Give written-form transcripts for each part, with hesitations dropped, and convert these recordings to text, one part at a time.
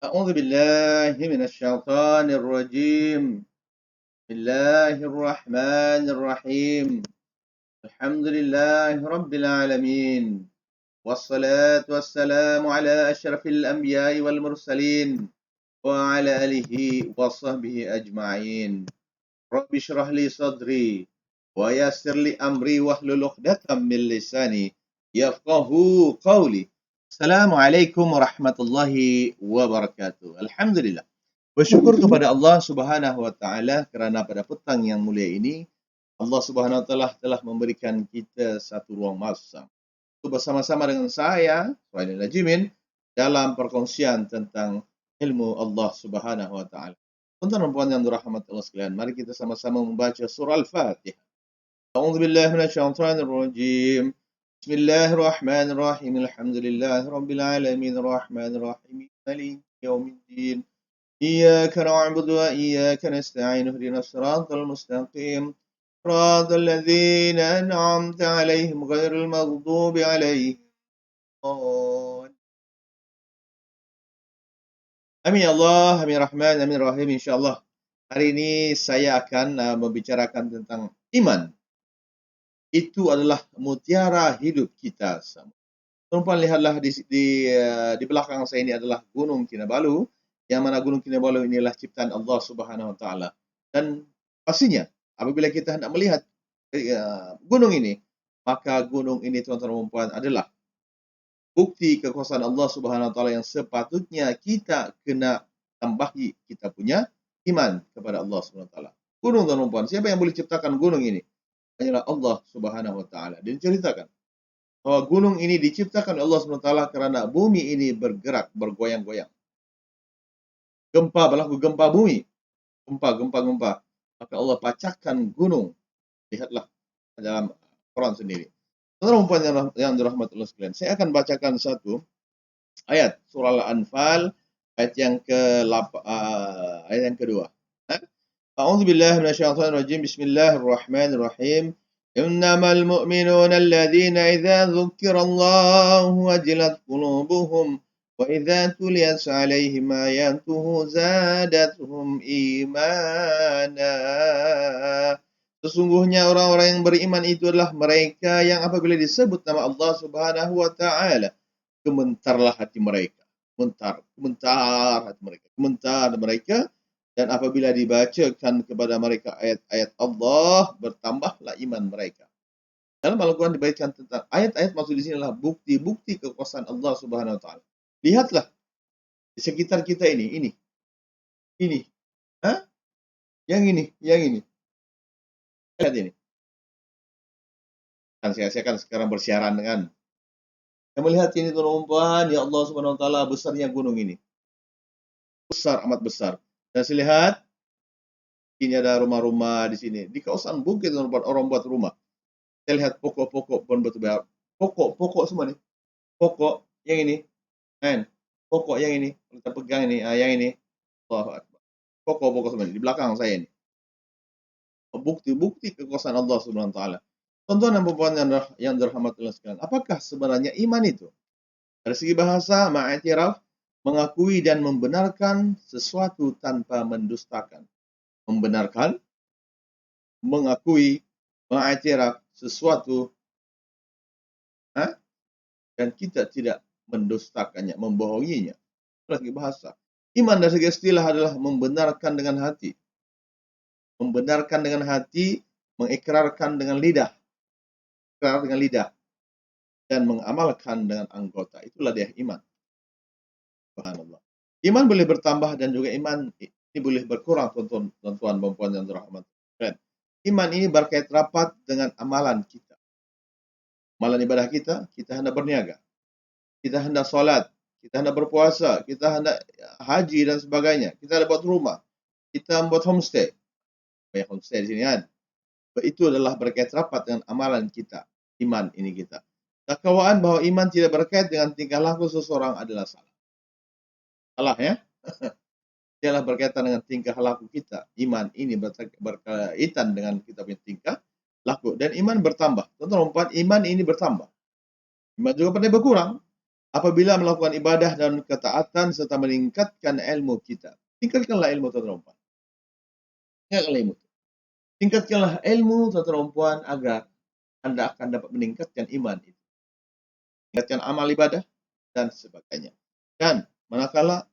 أعوذ بالله من الشيطان الرجيم. بسم الله الرحمن الرحيم. الحمد لله رب العالمين، والصلاة والسلام على أشرف الأنبياء والمرسلين وعلى آله وصحبه أجمعين. رب اشرح لي صدري ويسر لي أمري واحلل عقدة من لساني يفقهوا قولي. Assalamualaikum warahmatullahi wabarakatuh. Alhamdulillah. Bersyukur kepada Allah Subhanahu wa taala kerana pada petang yang mulia ini Allah Subhanahu wa taala telah memberikan kita satu ruang masa untuk bersama-sama dengan saya, Suhail Najimin, dalam perkongsian tentang ilmu Allah Subhanahu wa taala. Tuan-tuan dan puan yang dirahmati Allah sekalian, mari kita sama-sama membaca surah Al-Fatihah. A'udzu billahi minasyaitonir rajim. Bismillahirrahmanirrahim. Alhamdulillahirabbil alamin arrahmanir rahim maliki yaumiddin. إياك نعبد وإياك نستعين اهدنا الصراط المستقيم صراط الذين أنعمت عليهم غير المغضوب عليهم. Amin ya Allah, amin rahman, amin rahim insyaAllah. Hari ini saya akan membicarakan tentang iman. Itu adalah mutiara hidup kita semua. Tuan-tuan lihatlah di belakang saya ini adalah Gunung Kinabalu, yang mana Gunung Kinabalu inilah ciptaan Allah Subhanahu wa taala. Dan pastinya apabila kita hendak melihat gunung ini, maka gunung ini tuan-tuan dan puan adalah bukti kekuasaan Allah Subhanahu wa taala yang sepatutnya kita kena tambahi kita punya iman kepada Allah Subhanahu wa taala. Gunung tuan-tuan dan puan, siapa yang boleh ciptakan gunung ini? Hanyalah Allah Subhanahu wa taala. Diceritakan bahwa gunung ini diciptakan oleh Allah SWT kerana bumi ini bergerak, bergoyang-goyang. Gempa berlaku, gempa bumi. Gempa. Maka Allah pacahkan gunung. Lihatlah dalam Quran sendiri. Tuan-tuan yang dirahmati Allah sekalian, saya akan bacakan satu ayat surah Al-Anfal ayat yang kedua. A'udzu billahi minasyaitonir rajim. Bismillahirrahmanirrahim. إنما المؤمنون الذين إذا ذكر الله وجلت قلوبهم وإذا تليت عليهم آياته زادتهم إيمانا. Sesungguhnya orang-orang yang beriman itu adalah mereka yang apabila disebut nama Allah Subhanahu wa taala, gementarlah hati mereka. Gementar mereka. Dan apabila dibacakan kepada mereka ayat-ayat Allah, bertambahlah iman mereka. Dalam Al-Quran dibacakan tentang ayat-ayat, maksud di sini adalah bukti-bukti kekuasaan Allah Subhanahu wa taala. Lihatlah di sekitar kita ini. Yang ini. Lihat ini. Kan saya akan sekarang bersiaran dengan yang melihat ini tuan-tuan, ya Allah Subhanahu wa taala, besarnya gunung ini. Besar, amat besar. Dan saya lihat ini ada rumah-rumah di sini. Di kawasan bukit orang buat rumah. Saya lihat pokok-pokok pun betul betul. Pokok semua nih. Pokok yang ini. Kan? Pokok yang ini. Kita pegang ini. Yang ini. Allahu Akbar. Pokok-pokok semua ini. Di belakang saya ini. Bukti-bukti kekuasaan Allah Subhanahu wa taala. Tuan-tuan dan puan yang dirahmati Allah sekalian, apakah sebenarnya iman itu? Dari segi bahasa, ma'atiraf, mengakui dan membenarkan sesuatu tanpa mendustakan. Membenarkan, mengakui, mengiktiraf sesuatu, dan kita tidak mendustakannya, membohonginya. Dari segi bahasa. Iman dari segi istilah adalah membenarkan dengan hati. Membenarkan dengan hati, mengikrarkan dengan lidah. Ikrar dengan lidah. Dan mengamalkan dengan anggota. Itulah dia iman. Subhanallah. Iman boleh bertambah dan juga iman ini boleh berkurang, tuan-tuan dan puan yang dirahmati. Iman ini berkait rapat dengan amalan kita. Amalan ibadah kita hendak berniaga. Kita hendak solat. Kita hendak berpuasa. Kita hendak haji dan sebagainya. Kita hendak buat rumah. Kita membuat homestay. Banyak homestay di sini kan. Itu adalah berkait rapat dengan amalan kita. Iman ini kita. Dakwaan bahwa iman tidak berkait dengan tingkah laku seseorang adalah salah. Salah ya. Ialah berkaitan dengan tingkah laku kita. Iman ini berkaitan dengan kita punya tingkah laku. Dan iman bertambah. Tuan-tuan, iman ini bertambah. Iman juga pandai berkurang. apabila melakukan ibadah dan ketaatan serta meningkatkan ilmu kita. Tingkatkanlah ilmu tuan-tuan. Tingkatkanlah ilmu. Tingkatkanlah ilmu tuan-tuan agar Anda akan dapat meningkatkan iman itu. Meningkatkan amal ibadah dan sebagainya. Dan manakala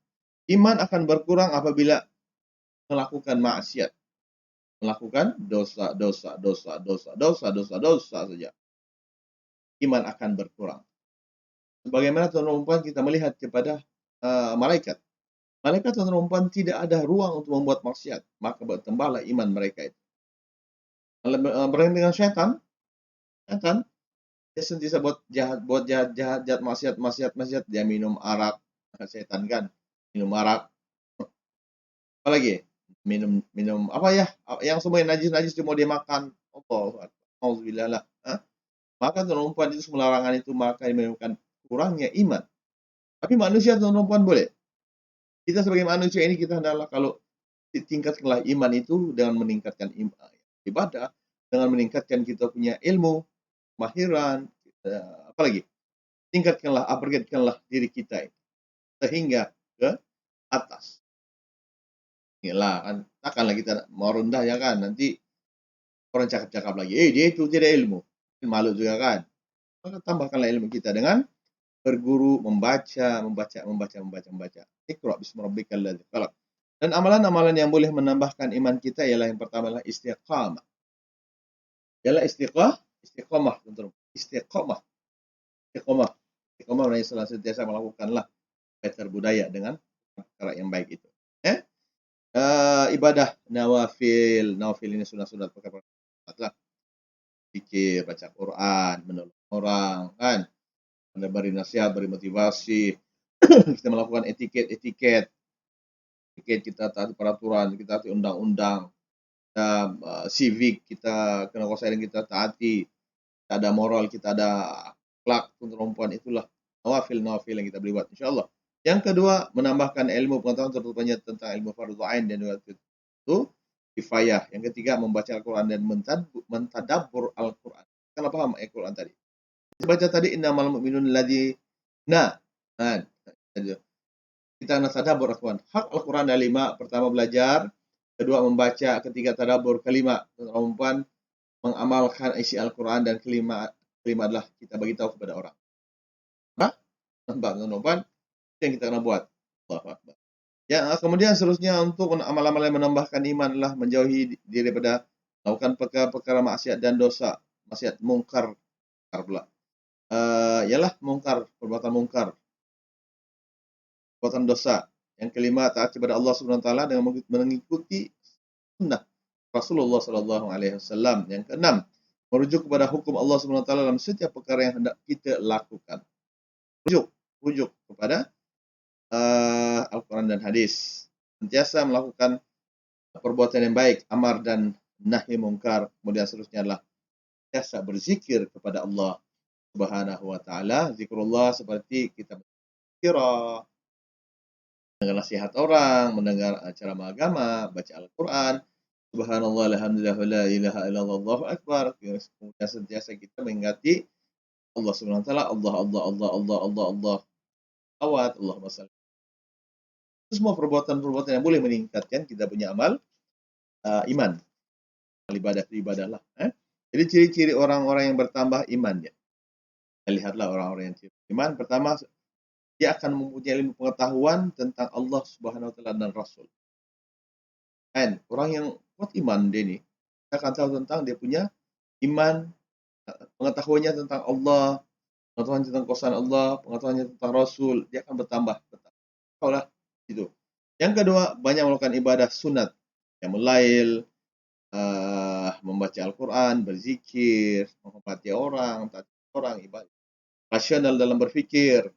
iman akan berkurang apabila melakukan maksiat, melakukan dosa saja. Iman akan berkurang. Sebagaimana tuan-tuan kita melihat kepada malaikat. Malaikat tuan-tuan tidak ada ruang untuk membuat maksiat, maka bertambahlah iman mereka itu. Berkaitan dengan syaitan dia sentiasa buat jahat, maksiat, dia minum arak, syaitan kan, minum arak. Apalagi minum apa ya, yang semua yang najis semua dia makan. Auzubillah lah. Maka tuan-tuan itu semua larangan itu maka menyebabkan kurangnya iman. Tapi manusia tuan-tuan boleh. Kita sebagai manusia ini kita adalah kalau tingkatkanlah iman itu dengan meningkatkan ibadah, dengan meningkatkan kita punya ilmu, kemahiran, apalagi tingkatkanlah, upgradekanlah diri kita itu, sehingga ke atas. Inilah kan, takkanlah kita mau rendah ya kan, nanti orang cakap-cakap lagi, dia itu tidak ilmu, malu juga kan. Maka tambahkanlah ilmu kita dengan berguru, membaca. Iqra bismi rabbikal ladzi khalaq. Dan amalan-amalan yang boleh menambahkan iman kita ialah yang pertama adalah istiqamah. Ialah istiqamah, teman-teman. Istiqamah Istiqamah sentiasa melakukanlah budaya dengan cara yang baik itu. Ibadah nawafil ini sunat-sunat perkara lah. Zikir, baca Quran, menolong orang, kan? Beri nasihat, beri motivasi. Kita melakukan etiket, kita taati peraturan, kita taati undang-undang, civic kita kena kuasai dan kita taati, kita ada moral, kita ada akhlak, perempuan itulah nawafil yang kita boleh buat insyaallah. Yang kedua, menambahkan ilmu pengetahuan terutamanya tentang ilmu fardhu ain dan itu kifayah. Yang ketiga, membaca Al-Quran dan mentadabbur Al-Quran. Kalau paham Al-Quran tadi. Baca tadi innamal mu'minun ladzina. Kita nak tadabbur Al-Quran. Hak Al-Quran ada 5. Pertama belajar, kedua membaca, ketiga tadabbur, kelima perempuan mengamalkan isi Al-Quran, dan kelima adalah kita bagi tahu kepada orang. Nampak tuan-tuan yang kita kena buat. Allahu Akbar. Ya, kemudian seterusnya untuk amal-amal yang menambahkan iman adalah menjauhi diri daripada melakukan perkara-perkara maksiat dan dosa, maksiat mungkar pula. Ialah perbuatan mungkar, perbuatan dosa. Yang kelima, taat kepada Allah Subhanahu Wa Taala dengan mengikuti sunnah Rasulullah Sallallahu Alaihi Wasallam. Yang keenam, merujuk kepada hukum Allah Subhanahu Wa Taala dalam setiap perkara yang hendak kita lakukan. Rujuk kepada Al-Quran dan hadis. Sentiasa melakukan perbuatan yang baik, amar dan nahi mungkar. Kemudian seterusnya adalah sentiasa berzikir kepada Allah Subhanahu Wa Taala. Zikrullah seperti kita berzikir, mendengar nasihat orang, mendengar acara agama, baca Al-Quran, subhanallah, alhamdulillah, la ilaha illallah, Allahu akbar. Kemudian sentiasa kita mengingati Allah Subhanahu Wa Taala, Allah, awat, Allahumma salli. Semua perbuatan-perbuatan yang boleh meningkatkan kita punya amal iman. Ibadah lah. Jadi ciri-ciri orang-orang yang bertambah imannya. Kita lihatlah orang-orang yang ciri iman. Pertama, dia akan mempunyai ilmu pengetahuan tentang Allah Subhanahu Wa Taala dan Rasul. Dan orang yang kuat iman dia ni, kita akan tahu tentang dia punya iman, pengetahuannya tentang Allah, pengetahuan tentang kuasaan Allah, pengetahuannya tentang Rasul, dia akan bertambah. Taulah itu. Yang kedua, banyak melakukan ibadah sunat, yang melail, membaca Al-Quran, berzikir, menghormati orang, ibadah rasional dalam berfikir,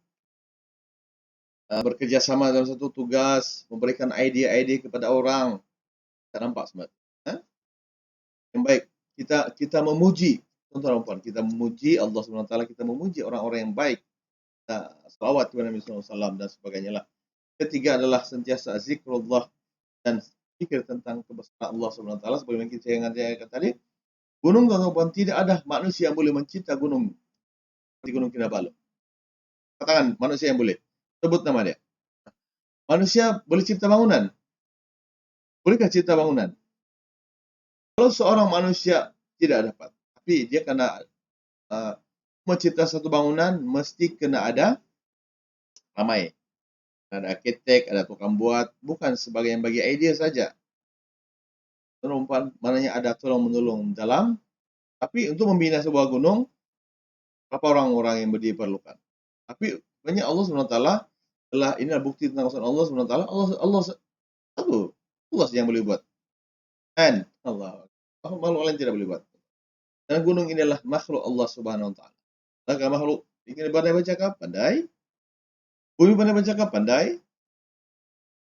bekerja sama dalam satu tugas, memberikan idea-idea kepada orang. Tak nampak semua. Yang baik, kita memuji, tuan-tuan, kita memuji Allah SWT, kita memuji orang-orang yang baik, salawat kepada Nabi SAW dan sebagainya lah. Ketiga adalah sentiasa zikrullah dan fikir tentang kebesaran Allah SWT. Sebagaimana kita katakan tadi, gunung, tuan-tuan, tidak ada manusia yang boleh mencipta gunung seperti Gunung Kinabalu. Katakan manusia yang boleh. Sebut nama dia. Manusia boleh cipta bangunan. Bolehkah cipta bangunan? Kalau seorang manusia tidak dapat, tapi dia kena mencipta satu bangunan, mesti kena ada ramai. Ada arkitek, ada tukang buat, bukan sebagai yang bagi idea saja. Penumpang, maknanya ada tolong-menolong dalam, tapi untuk membina sebuah gunung, berapa orang-orang yang diperlukan. Tapi banyak Allah SWT telah, inilah bukti tentang Allah SWT, Allah satu, Allah yang boleh buat. Dan Allah, makhluk lain tidak boleh buat. Dan gunung ini adalah makhluk Allah Subhanahu Wa Taala. Maka makhluk ini pandai bercakap, pandai. Bumi pandai bercakap, pandai.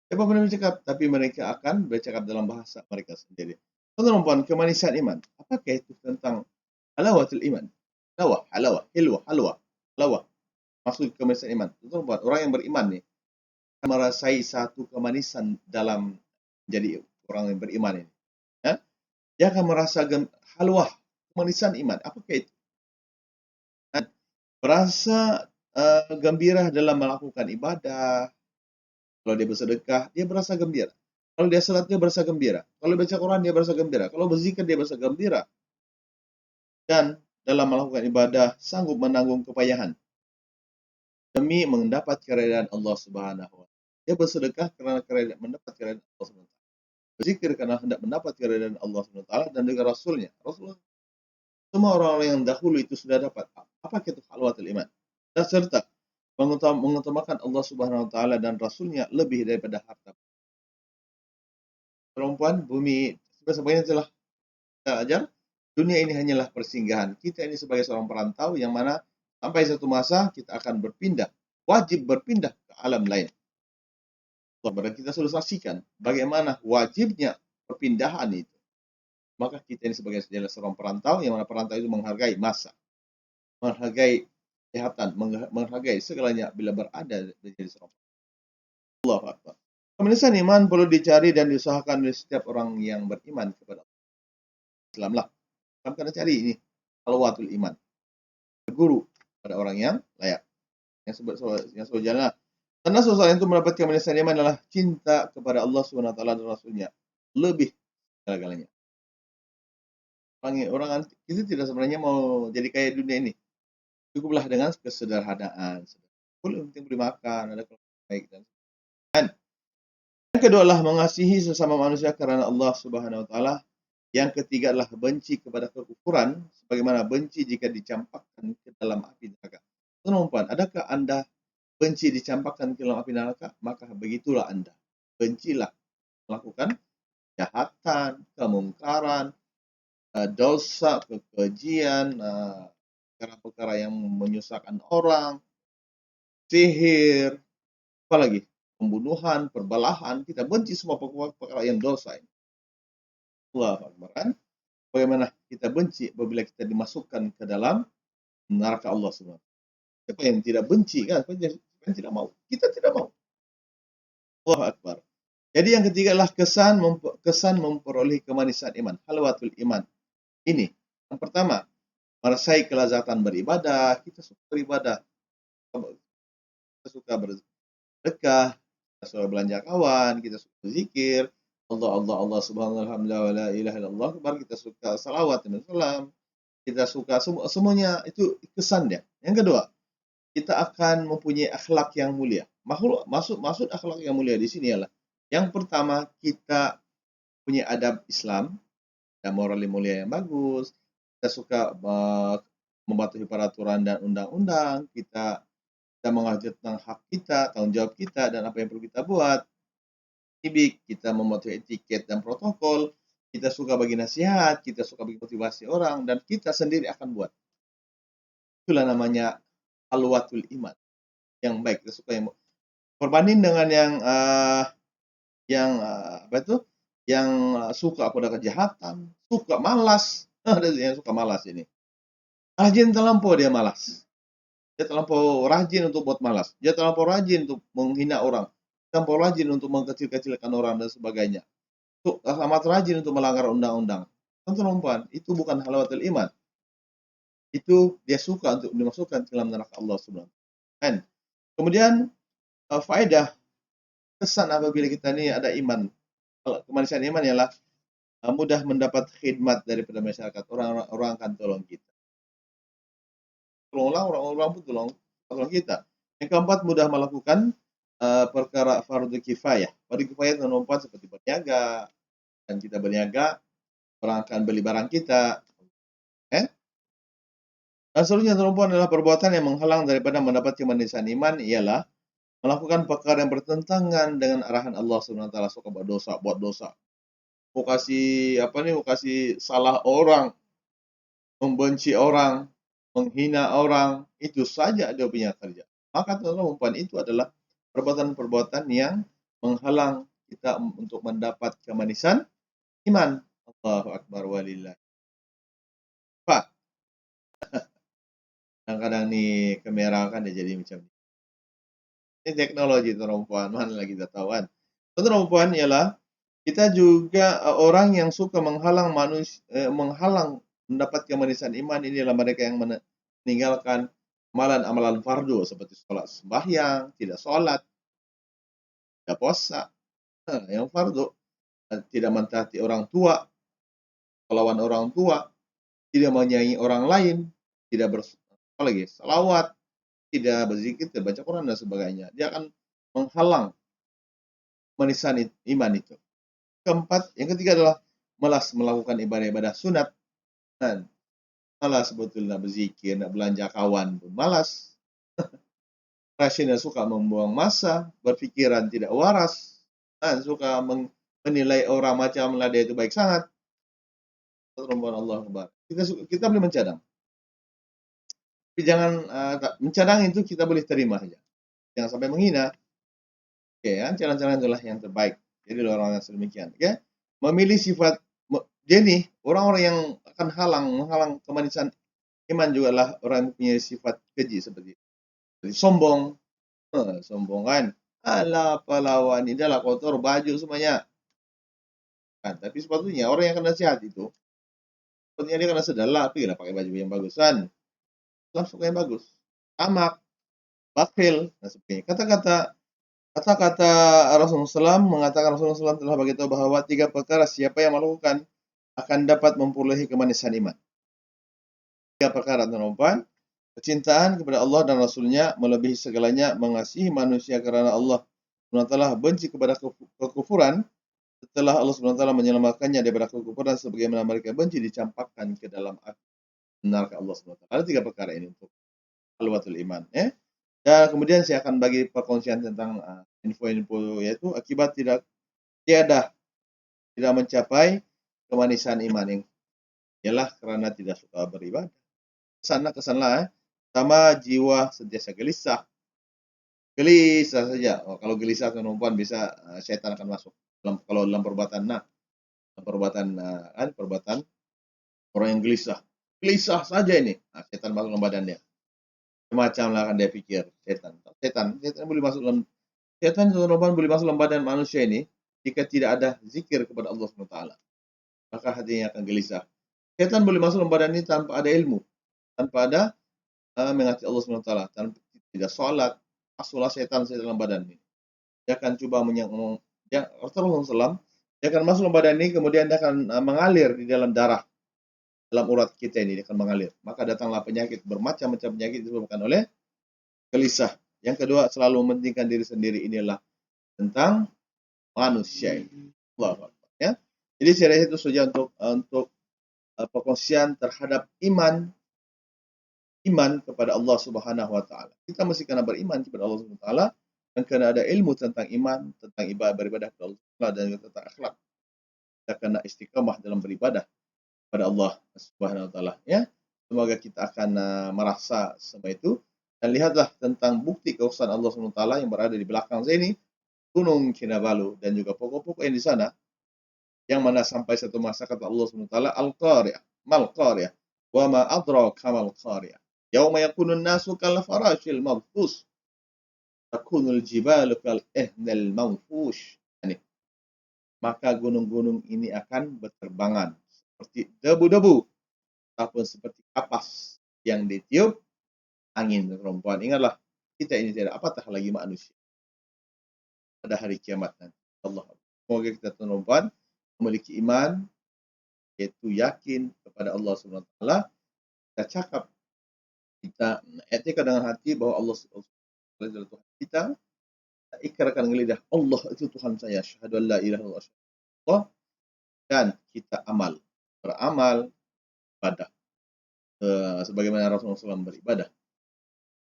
Siapa pandai bercakap, tapi mereka akan bercakap dalam bahasa mereka sendiri. Tuan-tuan, kemanisan iman. Apakah itu tentang halawatul iman? Halawah, hilwah, halwah, halawah. Maksud kemanisan iman. Tuan-tuan, orang yang beriman ni merasai satu kemanisan dalam jadi orang yang beriman ini. Ya? Dia akan merasa halwah, kemanisan iman. Apakah itu? Berasa gembira dalam melakukan ibadah. Kalau dia bersedekah, dia berasa gembira. Kalau dia salat, dia berasa gembira. Kalau baca Quran, dia berasa gembira. Kalau berzikir, dia berasa gembira. Dan dalam melakukan ibadah, sanggup menanggung kepayahan demi mendapat keridaan Allah Subhanahu Wa Taala. Dia bersedekah kerana mendapat keridaan Allah Subhanahu Wa Taala. Berzikir kerana hendak mendapat keridaan Allah Subhanahu Wa Taala dan juga Rasulnya. Rasulullah, semua orang-orang yang dahulu itu sudah dapat. Apa itu halwatul iman? Dan serta mengutamakan Allah Subhanahu Wa Taala dan Rasulnya lebih daripada harta. Perempuan, bumi, sebenarnya telah kita ajar, dunia ini hanyalah persinggahan. Kita ini sebagai seorang perantau yang mana sampai satu masa kita akan berpindah, wajib berpindah ke alam lain. Dan kita sudah saksikan bagaimana wajibnya perpindahan itu. Maka kita ini sebagai seorang perantau, yang mana perantau itu menghargai masa, menghargai kesehatan, menghargai segalanya bila berada menjadi seorang Allahu Akbar. Kemanisan iman perlu dicari dan diusahakan oleh setiap orang yang beriman kepada Islam lah. Kamu kena cari ini halwatul iman. Guru pada orang yang layak. Yang sejalan. Karena seseorang itu mendapat kemanisan iman adalah cinta kepada Allah SWT dan Rasulnya lebih segala-galanya. Orang kita tidak sebenarnya mau jadi kaya dunia ini. Cukuplah dengan kesederhanaan. Penting beri makan, ada baik dan yang kedua adalah mengasihi sesama manusia kerana Allah Subhanahu Wa Taala. Yang ketiga adalah benci kepada kekufuran, sebagaimana benci jika dicampakkan ke dalam api neraka. Tuan-tuan, adakah anda benci dicampakkan ke dalam api neraka? Maka begitulah anda. Bencilah melakukan kejahatan, kemungkaran, dosa, kekejian, perkara-perkara yang menyusahkan orang, sihir, apalagi pembunuhan, perbalahan. Kita benci semua perkara yang dosa ini. Allahu Akbar. Kan? Bagaimana kita benci apabila kita dimasukkan ke dalam neraka Allah SWT. Siapa yang tidak benci kan? Siapa yang tidak mau? Kita tidak mau. Allahu Akbar. Jadi yang ketiga adalah kesan memperoleh kemanisan iman, halwatul iman. Ini yang pertama, merasai kelazatan beribadah. Kita suka beribadah, kita suka bersedekah, kita suka belanja kawan, kita suka berzikir, Allah subhanallah wa la ilaha illallah, kita suka salawat dan salam, kita suka semuanya itu kesan dia. Yang kedua, kita akan mempunyai akhlak yang mulia. Maksud akhlak yang mulia di sini adalah yang pertama, kita punya adab Islam dan moral yang mulia yang bagus. Kita suka mematuhi peraturan dan undang-undang. Kita mengajar tentang hak kita, tanggung jawab kita dan apa yang perlu kita buat. Kita mematuhi etiket dan protokol. Kita suka bagi nasihat, kita suka bagi motivasi orang, dan kita sendiri akan buat. Itulah namanya halwatul iman yang baik. Kita suka yang berbanding dengan yang suka pada kejahatan, suka malas. Ada yang suka malas ini. Rajin terlampau dia malas. Dia terlampau rajin untuk buat malas. Dia terlampau rajin untuk menghina orang. Terlampau rajin untuk mengkecil-kecilkan orang dan sebagainya. Amat rajin untuk melanggar undang-undang. Tuan-tuan, itu bukan halwatul iman. Itu dia suka untuk dimasukkan ke dalam neraka Allah Subhanahu. Kemudian faedah kesan apabila kita ini ada iman. Kalau kemanisan iman ialah mudah mendapat khidmat daripada masyarakat. Orang akan tolong kita. Tolonglah orang-orang pun tolong kita. Yang keempat, mudah melakukan perkara fardu kifayah. Fardu kifayah terlompat seperti berniaga, dan kita berniaga, orang akan beli barang kita. Dan selanjutnya terlompat adalah perbuatan yang menghalang daripada mendapat kemanisan iman ialah melakukan perkara yang bertentangan dengan arahan Allah Subhanahu wa taala, suka buat dosa. Mau kasih mau kasih salah orang, membenci orang, menghina orang, itu saja dia punya kerja. Maka perempuan itu adalah perbuatan-perbuatan yang menghalang kita untuk mendapat kemanisan iman. Allahu Akbar walillah. Pak, kadang-kadang nih kamera kan dia jadi macam ni. Ini teknologi perempuan, mana lagi kita tahu kan. Perempuan ialah kita juga orang yang suka menghalang menghalang mendapat kemanisan iman. Ini adalah mereka yang meninggalkan amalan-amalan fardu seperti sholat sembahyang, tidak sholat, tidak puasa, yang fardu, tidak mentaati orang tua, melawan orang tua, tidak menyayangi orang lain, tidak salawat, tidak berzikir, tidak baca Quran dan sebagainya. Dia akan menghalang kemanisan iman itu. Yang ketiga adalah malas melakukan ibadah-ibadah sunat. Dan malas sebetulnya berzikir, nak belanja kawan pun malas. Rasanya suka membuang masa, berfikiran tidak waras, dan suka menilai orang macam lah dia itu baik sangat. Allah Akbar. Kita boleh mencadang. Tapi jangan mencadang itu kita boleh terima saja. Jangan sampai menghina. Oke, ya, cara-cara itulah yang terbaik. Jadi orang yang sedemikian. Oke, memilih sifat. Jadi orang-orang yang akan menghalang kemanisan iman juga lah orang yang punya sifat keji seperti sombong, sombong kan. Alah pahlawan ini adalah kotor baju semuanya. Kan, tapi sepatutnya orang yang kena nasihat itu, sepatutnya dia kena sedar lah, pakai baju yang bagus kan. Langsung yang bagus. Amak, bakhil, dan sebagainya. Kata-kata Rasulullah SAW mengatakan Rasulullah SAW telah beritahu bahwa 3 perkara siapa yang melakukan akan dapat memperolehi kemanisan iman. 3 perkara teman-teman. Kecintaan kepada Allah dan Rasulnya melebihi segalanya, mengasihi manusia kerana Allah SWT benci kepada kekufuran setelah Allah SWT menyelamatkannya daripada kekufuran sebagaimana mereka benci dicampakkan ke dalam neraka Allah SWT. Ada 3 perkara ini untuk halwatul iman. Dan kemudian saya akan bagi perkongsian tentang info-info, yaitu akibat tidak mencapai kemanisan iman yang ialah kerana tidak suka beribadah. Kesanlah. Sama jiwa sentiasa gelisah saja. Kalau gelisah perempuan bisa syaitan akan masuk kalau dalam perbuatan perbuatan orang yang gelisah saja ini, syaitan masuk dalam badan dia. Semacam lah akan dia pikir syaitan boleh masuk dalam boleh masuk dalam badan manusia ini jika tidak ada zikir kepada Allah SWT. Maka hatinya akan gelisah. Syaitan boleh masuk dalam badan ini tanpa ada ilmu, tanpa ada mengasihi Allah SWT, tanpa tidak sholat, masuklah syaitan dalam badan ini. Dia akan coba Rasulullah SAW, dia akan masuk dalam badan ini, kemudian dia akan mengalir di dalam darah, dalam urat kita ini, dia akan mengalir. Maka datanglah penyakit, bermacam-macam penyakit disebabkan oleh gelisah. Yang kedua, selalu mementingkan diri sendiri, inilah tentang manusia ini. Ya. Jadi saya rasa itu saja untuk perkongsian terhadap iman kepada Allah Subhanahu wa taala. Kita mesti kena beriman kepada Allah Subhanahu wa taala dan kena ada ilmu tentang iman, tentang beribadah kepada Allah dan tentang akhlak. Kita kena istiqamah dalam beribadah kepada Allah Subhanahu wa taala, ya. Semoga kita akan merasa semua itu, dan lihatlah tentang bukti kekuasaan Allah Subhanahu wa taala yang berada di belakang saya ini, Gunung Kinabalu dan juga pokok-pokok yang di sana, yang mana sampai satu masa kata Allah Subhanahu wa taala, Al-Qari'ah, mal Qari'ah, wa ma adraka mal Qari'ah. Yauma yakunun nasu kal farashil mabthus, takunul jibalu kal ihnal manfush. Maka gunung-gunung ini akan berterbangan seperti debu-debu ataupun seperti kapas yang ditiup angin. Perempuan, ingatlah kita ini tidak apatah lagi manusia pada hari kiamat nanti. Allah. Semoga kita tuan-tuan memiliki iman, yaitu yakin kepada Allah Subhanahu Wa Taala. Kita cakap, kita etika dengan hati bahwa Allah adalah Tuhan kita. Kita ikrarkan dengan lidah, Allah itu Tuhan saya. Syahadu an la ilaha illallah. Dan kita beramal ibadah. Sebagaimana Rasulullah SAW beribadah.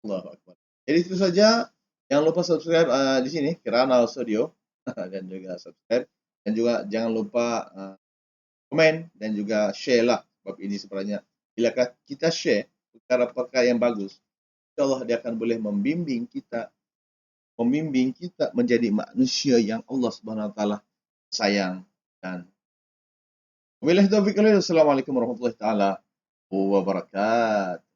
Allahu Akbar. Jadi itu saja. Jangan lupa subscribe di sini, Kirana Studio. Dan juga subscribe. Dan juga jangan lupa komen dan juga share lah. Sebab ini sebenarnya, bila kita share perkara-perkara yang bagus, insyaAllah dia akan boleh membimbing kita menjadi manusia yang Allah Subhanahu Wa Taala sayang. Dan wabillahi taufiq wal hidayah. Assalamualaikum warahmatullahi taala wabarakatuh.